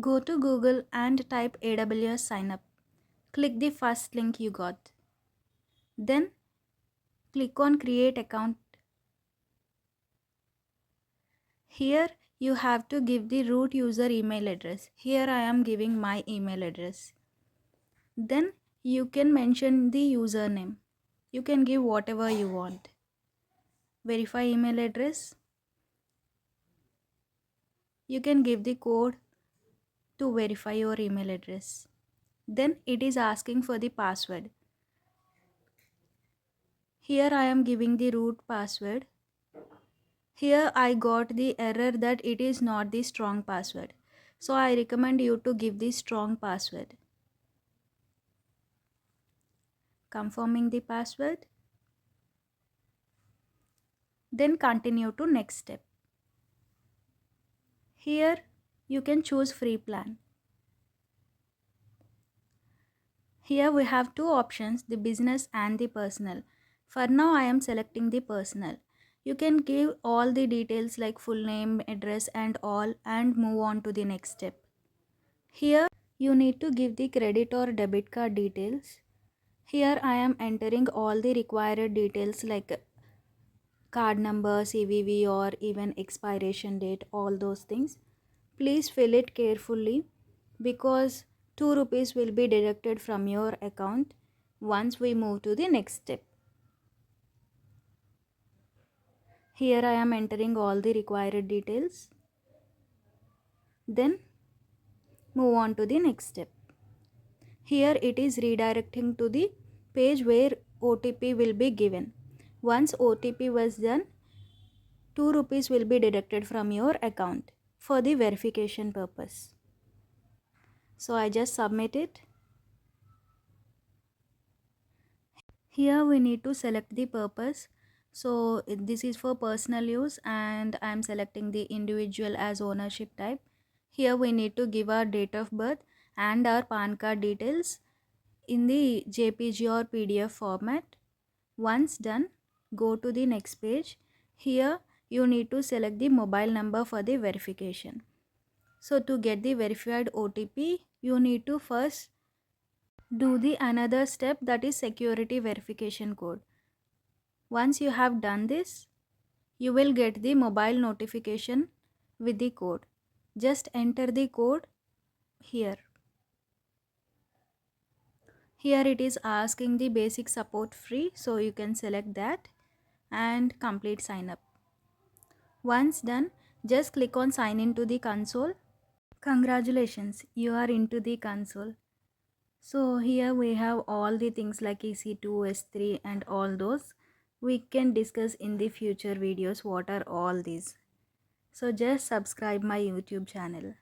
Go to Google and type AWS sign up. Click the first link you got. Then click on create account. Here you have to give the root user email address. Here I am giving my email address. Then you can mention the username. You can give whatever you want. Verify email address. You can give the code to verify your email address. Then it is asking for the password. Here I am giving the root password. Here I got the error that it is not the strong password. So I recommend you to give the strong password. Confirming the password. Then continue to next step. Here you can choose free plan. Here we have two options, the business and the personal. For now I am selecting the personal. You can give all the details like full name, address and all and move on to the next step. Here you need to give the credit or debit card details. Here I am entering all the required details like card number, CVV or even expiration date, all those things. Please fill it carefully because 2 rupees will be deducted from your account once we move to the next step. Here I am entering all the required details. Then move on to the next step. Here it is redirecting to the page where OTP will be given. Once OTP was done, 2 rupees will be deducted from your account for the verification purpose. So I just submit it. Here we need to select the purpose. So this is for personal use and I am selecting the individual as ownership type. Here we need to give our date of birth and our PAN card details in the JPG or PDF format. Once done, go to the next page. Here you need to select the mobile number for the verification. So to get the verified OTP, you need to first do the another step, that is security verification code. Once you have done this, you will get the mobile notification with the code. Just enter the code here. Here it is asking the basic support free, so you can select that and complete sign up. Once done, just click on sign into the console. Congratulations, you are into the console. So here we have all the things like EC2, S3 and all those. We can discuss in the future videos what are all these. So just subscribe my YouTube channel.